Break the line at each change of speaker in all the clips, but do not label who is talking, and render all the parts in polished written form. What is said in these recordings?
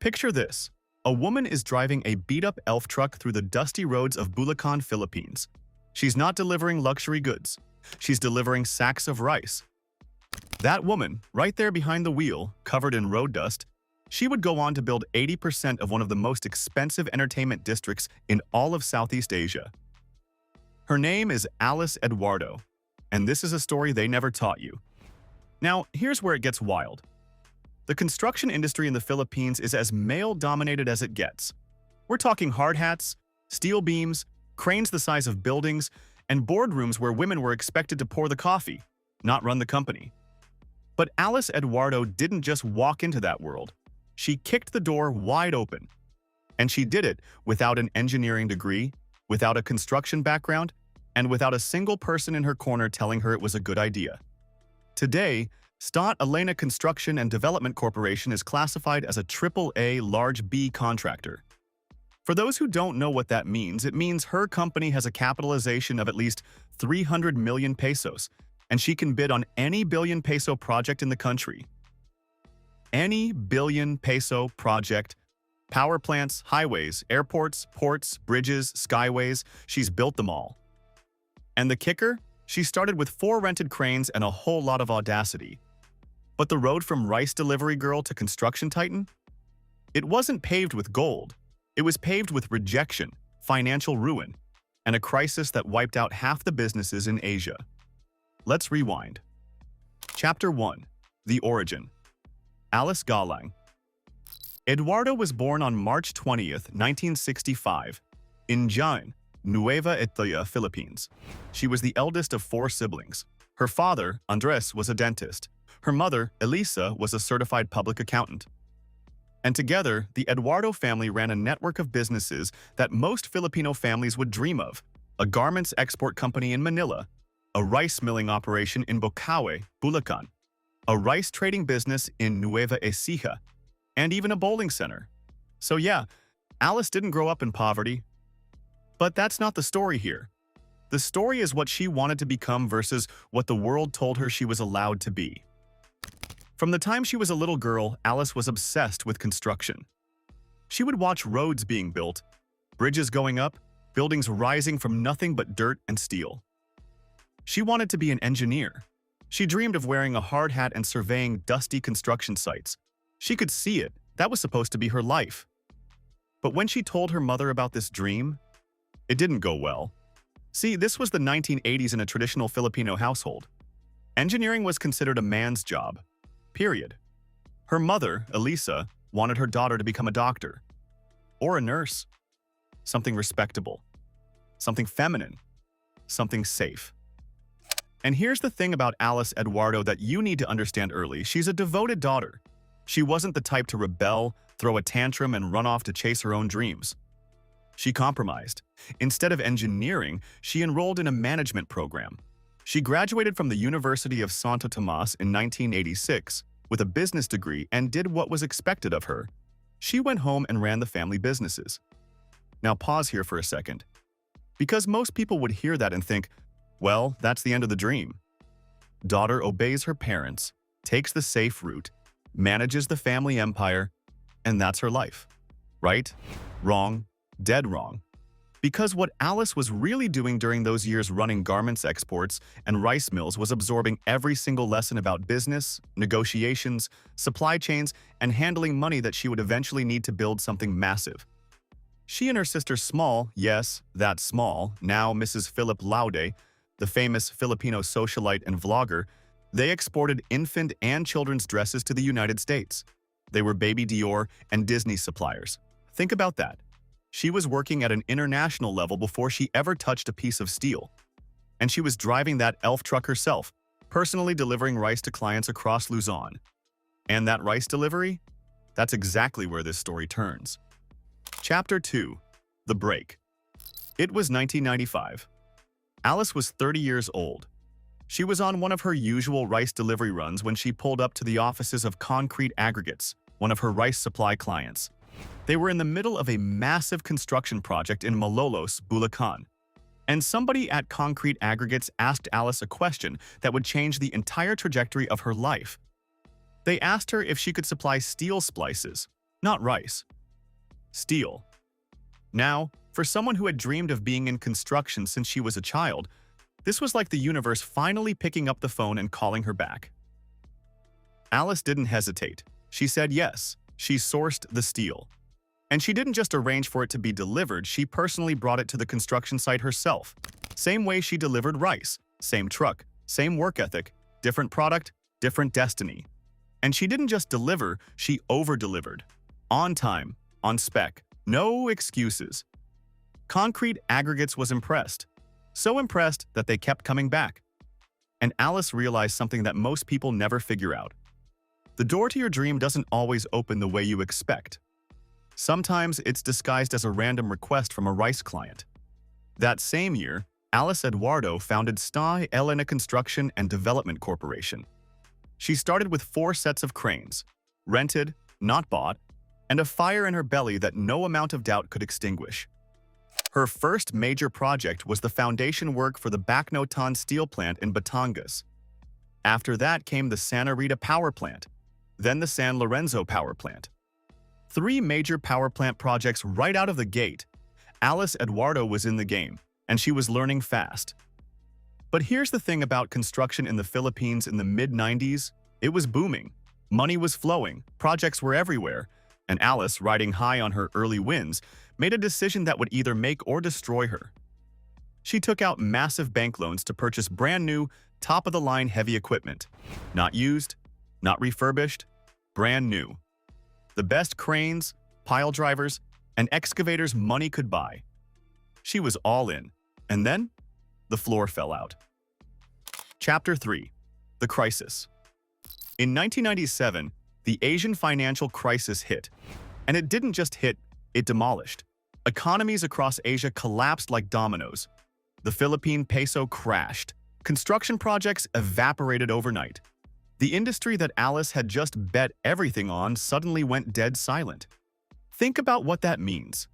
Picture this. A woman is driving a beat-up elf truck through the dusty roads of Bulacan, Philippines. She's not delivering luxury goods. She's delivering sacks of rice. That woman, right there behind the wheel, covered in road dust, she would go on to build 80% of one of the most expensive entertainment districts in all of Southeast Asia. Her name is Alice Eduardo, and this is a story they never taught you. Now, here's where it gets wild. The construction industry in the Philippines is as male-dominated as it gets. We're talking hard hats, steel beams, cranes the size of buildings, and boardrooms where women were expected to pour the coffee, not run the company. But Alice Eduardo didn't just walk into that world. She kicked the door wide open. And she did it without an engineering degree, without a construction background, and without a single person in her corner telling her it was a good idea. Today, Stott Elena Construction and Development Corporation is classified as a AAA large B contractor. For those who don't know what that means, it means her company has a capitalization of at least 300 million pesos, and she can bid on any billion peso project in the country. Any billion peso project, power plants, highways, airports, ports, bridges, skyways, she's built them all. And the kicker? She started with 4 rented cranes and a whole lot of audacity. But the road from rice delivery girl to construction titan? It wasn't paved with gold. It was paved with rejection, financial ruin, and a crisis that wiped out half the businesses in Asia. Let's rewind. Chapter 1. The Origin. Alice Galang. Eduardo was born on March 20th, 1965, in Jaén, Nueva Ecija, Philippines. She was the eldest of 4 siblings. Her father, Andres, was a dentist. Her mother, Elisa, was a certified public accountant. And together, the Eduardo family ran a network of businesses that most Filipino families would dream of: a garments export company in Manila, a rice milling operation in Bocaue, Bulacan, a rice trading business in Nueva Ecija, and even a bowling center. So yeah, Alice didn't grow up in poverty. But that's not the story here. The story is what she wanted to become versus what the world told her she was allowed to be. From the time she was a little girl, Alice was obsessed with construction. She would watch roads being built, bridges going up, buildings rising from nothing but dirt and steel. She wanted to be an engineer. She dreamed of wearing a hard hat and surveying dusty construction sites. She could see it. That was supposed to be her life. But when she told her mother about this dream, it didn't go well. See, this was the 1980s in a traditional Filipino household. Engineering was considered a man's job. Period. Her mother, Elisa, wanted her daughter to become a doctor. Or a nurse. Something respectable. Something feminine. Something safe. And here's the thing about Alice Eduardo that you need to understand early. She's a devoted daughter. She wasn't the type to rebel, throw a tantrum, and run off to chase her own dreams. She compromised. Instead of engineering, she enrolled in a management program. She graduated from the University of Santo Tomas in 1986 with a business degree and did what was expected of her. She went home and ran the family businesses. Now pause here for a second. Because most people would hear that and think, well, that's the end of the dream. Daughter obeys her parents, takes the safe route, manages the family empire, and that's her life. Right? Wrong. Dead wrong. Because what Alice was really doing during those years running garments exports and rice mills was absorbing every single lesson about business, negotiations, supply chains, and handling money that she would eventually need to build something massive. She and her sister Small, yes, that Small, now Mrs. Philip Laude, the famous Filipino socialite and vlogger, they exported infant and children's dresses to the United States. They were Baby Dior and Disney suppliers. Think about that. She was working at an international level before she ever touched a piece of steel. And she was driving that elf truck herself, personally delivering rice to clients across Luzon. And that rice delivery? That's exactly where this story turns. Chapter 2. The Break. It was 1995. Alice was 30 years old. She was on one of her usual rice delivery runs when she pulled up to the offices of Concrete Aggregates, one of her rice supply clients. They were in the middle of a massive construction project in Malolos, Bulacan. And somebody at Concrete Aggregates asked Alice a question that would change the entire trajectory of her life. They asked her if she could supply steel splices. not rice. Steel. Now, for someone who had dreamed of being in construction since she was a child, this was like the universe finally picking up the phone and calling her back. Alice didn't hesitate. She said yes. She sourced the steel. And she didn't just arrange for it to be delivered, she personally brought it to the construction site herself. Same way she delivered rice. Same truck, same work ethic, different product, different destiny. And she didn't just deliver, she over-delivered. On time, on spec, no excuses. Concrete Aggregates was impressed. So impressed that they kept coming back. And Alice realized something that most people never figure out. The door to your dream doesn't always open the way you expect. Sometimes it's disguised as a random request from a rice client. That same year, Alice Eduardo founded STA Elena Construction and Development Corporation. She started with 4 sets of cranes, rented, not bought, and a fire in her belly that no amount of doubt could extinguish. Her first major project was the foundation work for the Magnate steel plant in Batangas. After that came the Santa Rita power plant, then the San Lorenzo power plant. 3 major power plant projects right out of the gate. Alice Eduardo was in the game, and she was learning fast. But here's the thing about construction in the Philippines in the mid-90s. It was booming. Money was flowing, projects were everywhere, and Alice, riding high on her early wins, made a decision that would either make or destroy her. She took out massive bank loans to purchase brand new, top-of-the-line heavy equipment. Not used, not refurbished, brand new. The best cranes, pile drivers, and excavators money could buy. She was all in, and then the floor fell out. Chapter 3. The Crisis. In 1997, the Asian financial crisis hit. And it didn't just hit, it demolished. Economies across Asia collapsed like dominoes. The Philippine peso crashed. Construction projects evaporated overnight. The industry that Alice had just bet everything on suddenly went dead silent. Think about what that means.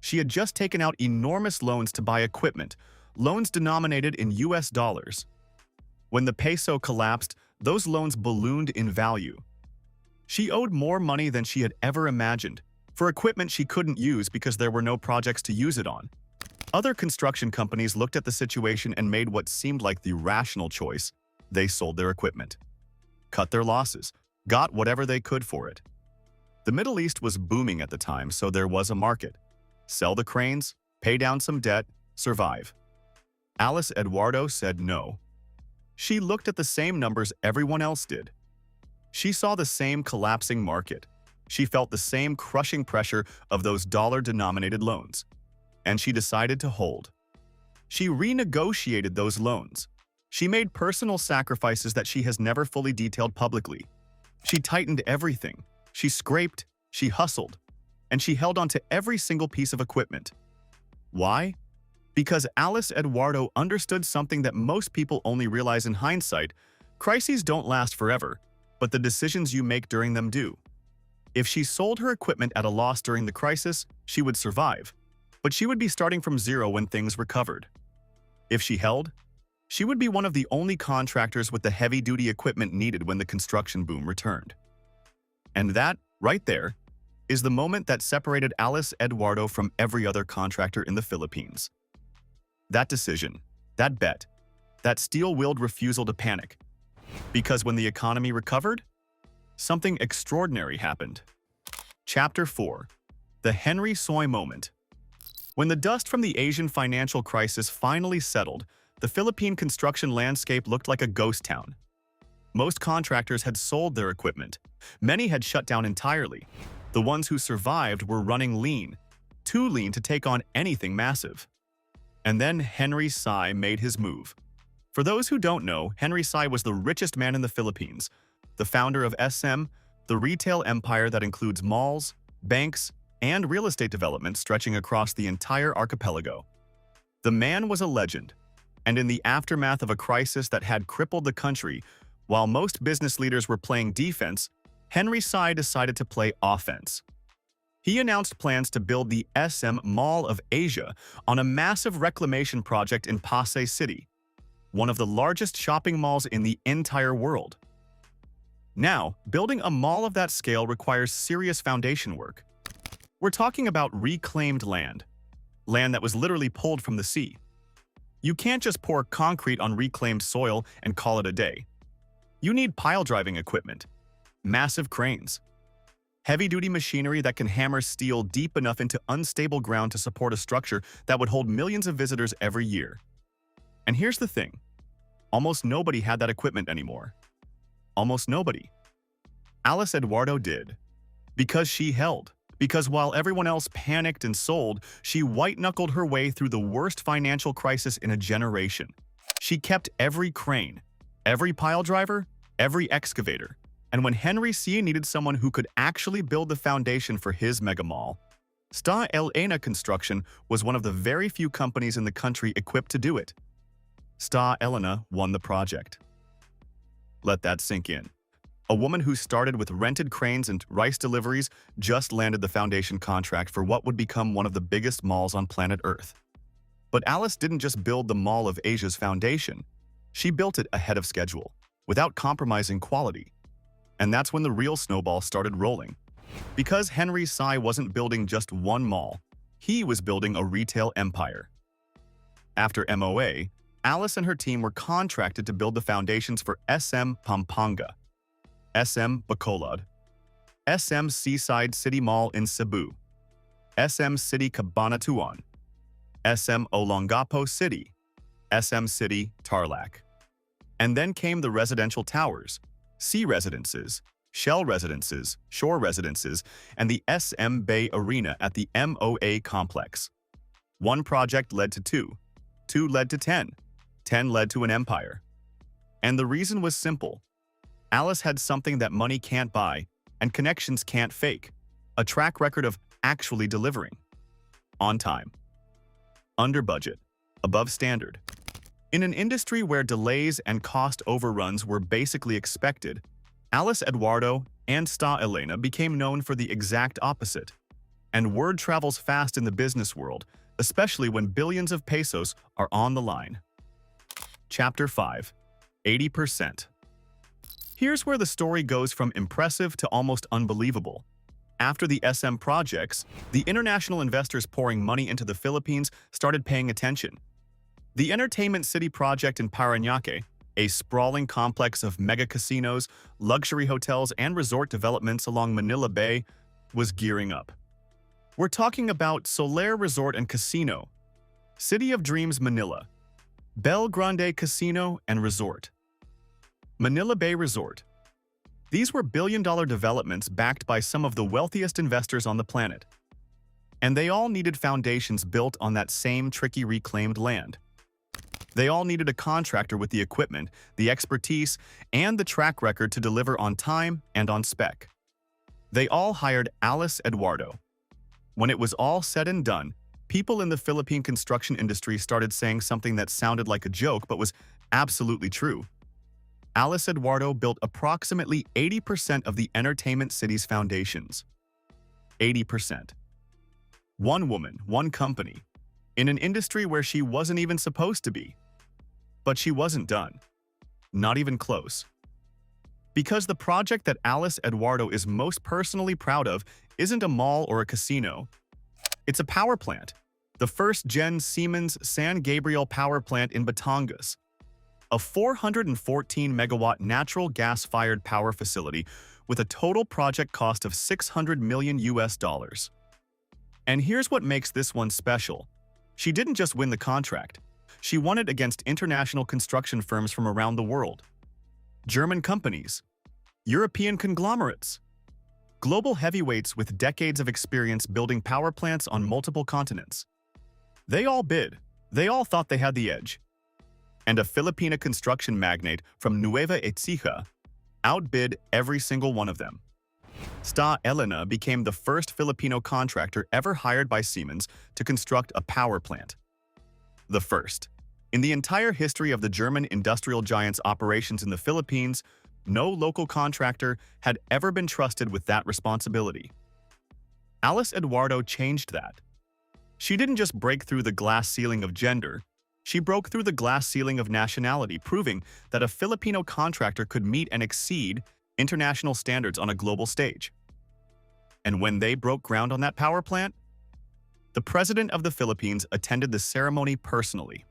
She had just taken out enormous loans to buy equipment, loans denominated in US dollars. When the peso collapsed, those loans ballooned in value. She owed more money than she had ever imagined, for equipment she couldn't use because there were no projects to use it on. Other construction companies looked at the situation and made what seemed like the rational choice. They sold their equipment, cut their losses, got whatever they could for it. The Middle East was booming at the time, so there was a market. Sell the cranes, pay down some debt, survive. Alice Eduardo said no. She looked at the same numbers everyone else did. She saw the same collapsing market. She felt the same crushing pressure of those dollar-denominated loans. And she decided to hold. She renegotiated those loans. She made personal sacrifices that she has never fully detailed publicly. She tightened everything. She scraped, she hustled, and she held on to every single piece of equipment. Why? Because Alice Eduardo understood something that most people only realize in hindsight. Crises don't last forever, but the decisions you make during them do. If she sold her equipment at a loss during the crisis, she would survive, but she would be starting from zero when things recovered. If she held, she would be one of the only contractors with the heavy-duty equipment needed when the construction boom returned. And that, right there, is the moment that separated Alice Eduardo from every other contractor in the Philippines. That decision, that bet, that steel-willed refusal to panic. Because when the economy recovered, something extraordinary happened. Chapter 4. The Henry Soy Moment. When the dust from the Asian financial crisis finally settled, the Philippine construction landscape looked like a ghost town. Most contractors had sold their equipment. Many had shut down entirely. The ones who survived were running lean, too lean to take on anything massive. And then Henry Sy made his move. For those who don't know, Henry Sy was the richest man in the Philippines, the founder of SM, the retail empire that includes malls, banks, and real estate development stretching across the entire archipelago. The man was a legend, and in the aftermath of a crisis that had crippled the country, while most business leaders were playing defense, Henry Sy decided to play offense. He announced plans to build the SM Mall of Asia on a massive reclamation project in Pasay City, one of the largest shopping malls in the entire world. Now, building a mall of that scale requires serious foundation work. We're talking about reclaimed land, land that was literally pulled from the sea. You can't just pour concrete on reclaimed soil and call it a day. You need pile-driving equipment, massive cranes, heavy-duty machinery that can hammer steel deep enough into unstable ground to support a structure that would hold millions of visitors every year. And here's the thing. Almost nobody had that equipment anymore. Almost nobody. Alice Eduardo did. Because she held. Because while everyone else panicked and sold, she white-knuckled her way through the worst financial crisis in a generation. She kept every crane, every pile driver, every excavator. And when Henry C. needed someone who could actually build the foundation for his mega mall, Sta Elena Construction was one of the very few companies in the country equipped to do it. Sta Elena won the project. Let that sink in. A woman who started with rented cranes and rice deliveries just landed the foundation contract for what would become one of the biggest malls on planet Earth. But Alice didn't just build the Mall of Asia's foundation. She built it ahead of schedule, without compromising quality. And that's when the real snowball started rolling. Because Henry Sy wasn't building just one mall, he was building a retail empire. After MOA, Alice and her team were contracted to build the foundations for SM Pampanga, SM Bacolod, SM Seaside City Mall in Cebu, SM City Cabanatuan, SM Olongapo City, SM City Tarlac. And then came the residential towers, sea residences, shell residences, shore residences, and the SM Bay Arena at the MOA complex. One project led to two led to 10 led to an empire. And the reason was simple. Alice had something that money can't buy and connections can't fake, a track record of actually delivering. On time. Under budget. Above standard. In an industry where delays and cost overruns were basically expected, Alice Eduardo and Sta Elena became known for the exact opposite. And word travels fast in the business world, especially when billions of pesos are on the line. Chapter 5. 80%. Here's where the story goes from impressive to almost unbelievable. After the SM projects, the international investors pouring money into the Philippines started paying attention. The Entertainment City project in Parañaque, a sprawling complex of mega casinos, luxury hotels, and resort developments along Manila Bay, was gearing up. We're talking about Solaire Resort and Casino, City of Dreams Manila, Bel Grande Casino and Resort, Manila Bay Resort. These were billion-dollar developments backed by some of the wealthiest investors on the planet. And they all needed foundations built on that same tricky reclaimed land. They all needed a contractor with the equipment, the expertise, and the track record to deliver on time and on spec. They all hired Alice Eduardo. When it was all said and done, people in the Philippine construction industry started saying something that sounded like a joke but was absolutely true. Alice Eduardo built approximately 80% of the Entertainment City's foundations. 80%. One woman, one company, in an industry where she wasn't even supposed to be. But she wasn't done. Not even close. Because the project that Alice Eduardo is most personally proud of isn't a mall or a casino. It's a power plant. The first-gen Siemens San Gabriel power plant in Batangas. A 414-megawatt natural gas-fired power facility with a total project cost of $600 million. And here's what makes this one special. She didn't just win the contract. She won it against international construction firms from around the world. German companies, European conglomerates, global heavyweights with decades of experience building power plants on multiple continents. They all bid. They all thought they had the edge. And a Filipina construction magnate from Nueva Ecija outbid every single one of them. Sta Elena became the first Filipino contractor ever hired by Siemens to construct a power plant. The first. In the entire history of the German industrial giant's operations in the Philippines, no local contractor had ever been trusted with that responsibility. Alice Eduardo changed that. She didn't just break through the glass ceiling of gender, she broke through the glass ceiling of nationality, proving that a Filipino contractor could meet and exceed international standards on a global stage. And when they broke ground on that power plant, the president of the Philippines attended the ceremony personally.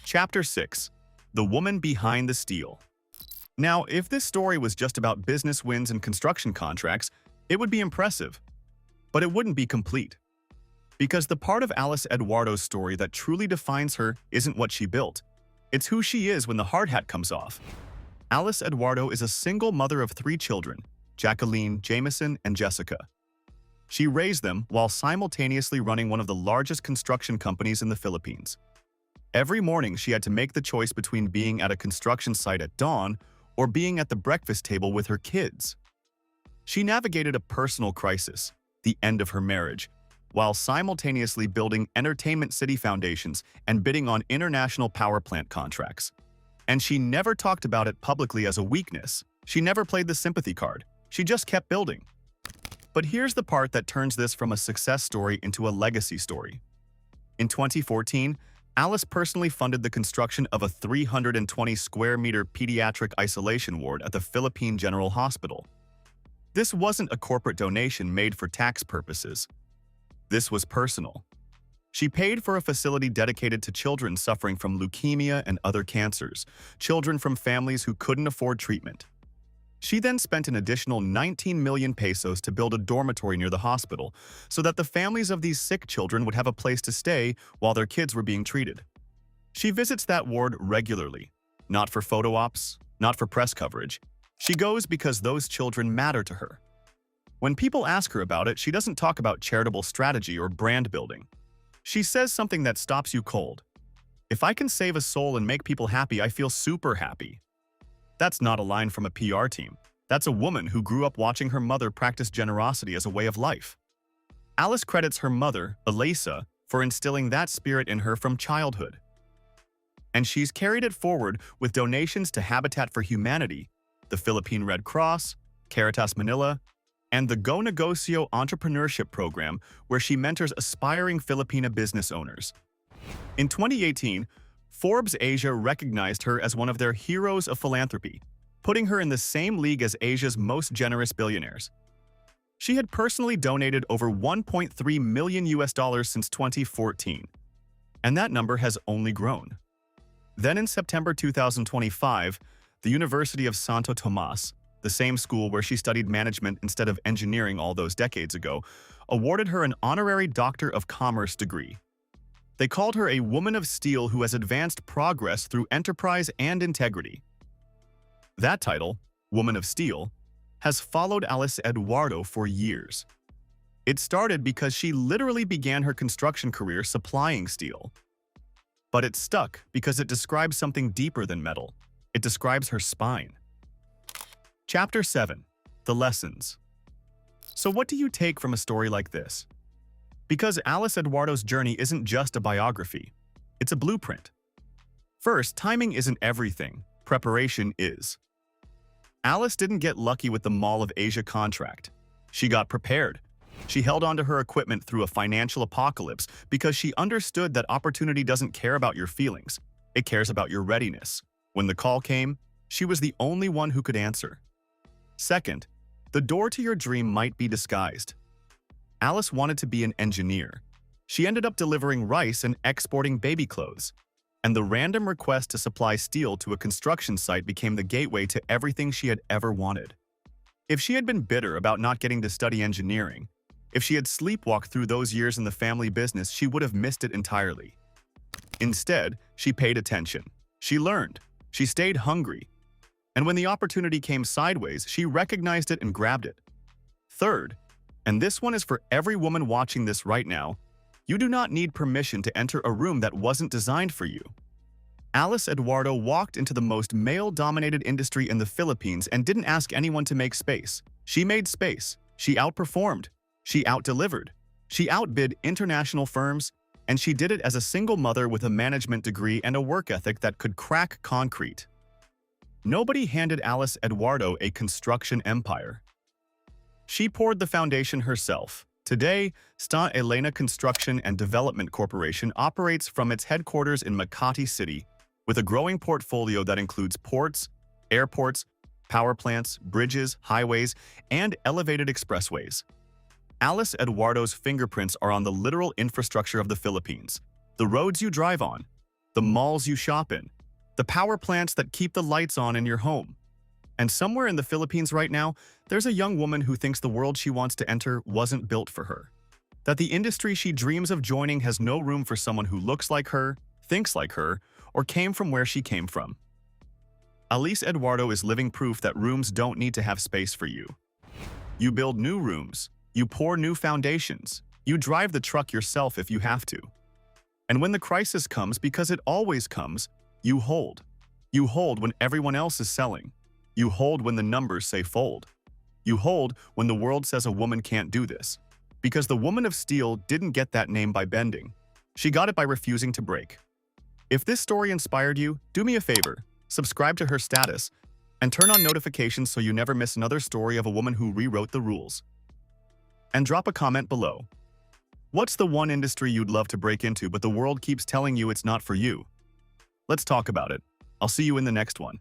Chapter 6. The Woman Behind the Steel. Now, if this story was just about business wins and construction contracts, it would be impressive, but it wouldn't be complete. Because the part of Alice Eduardo's story that truly defines her isn't what she built. It's who she is when the hard hat comes off. Alice Eduardo is a single mother of 3 children, Jacqueline, Jameson, and Jessica. She raised them while simultaneously running one of the largest construction companies in the Philippines. Every morning, she had to make the choice between being at a construction site at dawn or being at the breakfast table with her kids. She navigated a personal crisis, the end of her marriage, while simultaneously building entertainment city foundations and bidding on international power plant contracts. And she never talked about it publicly as a weakness. She never played the sympathy card. She just kept building. But here's the part that turns this from a success story into a legacy story. In 2014, Alice personally funded the construction of a 320 square meter pediatric isolation ward at the Philippine General Hospital. This wasn't a corporate donation made for tax purposes. This was personal. She paid for a facility dedicated to children suffering from leukemia and other cancers, children from families who couldn't afford treatment. She then spent an additional 19 million pesos to build a dormitory near the hospital so that the families of these sick children would have a place to stay while their kids were being treated. She visits that ward regularly, not for photo ops, not for press coverage. She goes because those children matter to her. When people ask her about it, she doesn't talk about charitable strategy or brand building. She says something that stops you cold. If I can save a soul and make people happy, I feel super happy. That's not a line from a PR team. That's a woman who grew up watching her mother practice generosity as a way of life. Alice credits her mother, Elisa, for instilling that spirit in her from childhood. And she's carried it forward with donations to Habitat for Humanity, the Philippine Red Cross, Caritas Manila, and the Go Negocio entrepreneurship program where she mentors aspiring Filipina business owners. In 2018, Forbes Asia recognized her as one of their heroes of philanthropy, putting her in the same league as Asia's most generous billionaires. She had personally donated over $1.3 million since 2014, and that number has only grown. Then in September 2025, the University of Santo Tomas, the same school where she studied management instead of engineering all those decades ago, awarded her an honorary Doctor of Commerce degree. They called her a woman of steel who has advanced progress through enterprise and integrity. That title, Woman of Steel, has followed Alice Eduardo for years. It started because she literally began her construction career supplying steel. But it stuck because it describes something deeper than metal. It describes her spine. Chapter 7. The Lessons. So what do you take from a story like this? Because Alice Eduardo's journey isn't just a biography, it's a blueprint. First, timing isn't everything, preparation is. Alice didn't get lucky with the Mall of Asia contract. She got prepared. She held onto her equipment through a financial apocalypse because she understood that opportunity doesn't care about your feelings, it cares about your readiness. When the call came, she was the only one who could answer. Second, the door to your dream might be disguised. Alice wanted to be an engineer. She ended up delivering rice and exporting baby clothes. And the random request to supply steel to a construction site became the gateway to everything she had ever wanted. If she had been bitter about not getting to study engineering, if she had sleepwalked through those years in the family business, she would have missed it entirely. Instead, she paid attention. She learned. She stayed hungry. And when the opportunity came sideways, she recognized it and grabbed it. Third, and this one is for every woman watching this right now, you do not need permission to enter a room that wasn't designed for you. Alice Eduardo walked into the most male-dominated industry in the Philippines and didn't ask anyone to make space. She made space. She outperformed. She out-delivered. She outbid international firms, and she did it as a single mother with a management degree and a work ethic that could crack concrete. Nobody handed Alice Eduardo a construction empire. She poured the foundation herself. Today, Sta Elena Construction and Development Corporation operates from its headquarters in Makati City, with a growing portfolio that includes ports, airports, power plants, bridges, highways, and elevated expressways. Alice Eduardo's fingerprints are on the literal infrastructure of the Philippines. The roads you drive on, the malls you shop in, the power plants that keep the lights on in your home. And somewhere in the Philippines right now, there's a young woman who thinks the world she wants to enter wasn't built for her. That the industry she dreams of joining has no room for someone who looks like her, thinks like her, or came from where she came from. Alice Eduardo is living proof that rooms don't need to have space for you. You build new rooms. You pour new foundations. You drive the truck yourself if you have to. And when the crisis comes, because it always comes, you hold. You hold when everyone else is selling. You hold when the numbers say fold. You hold when the world says a woman can't do this. Because the woman of steel didn't get that name by bending. She got it by refusing to break. If this story inspired you, do me a favor, subscribe to her status, and turn on notifications so you never miss another story of a woman who rewrote the rules. And drop a comment below. What's the one industry you'd love to break into but the world keeps telling you it's not for you? Let's talk about it. I'll see you in the next one.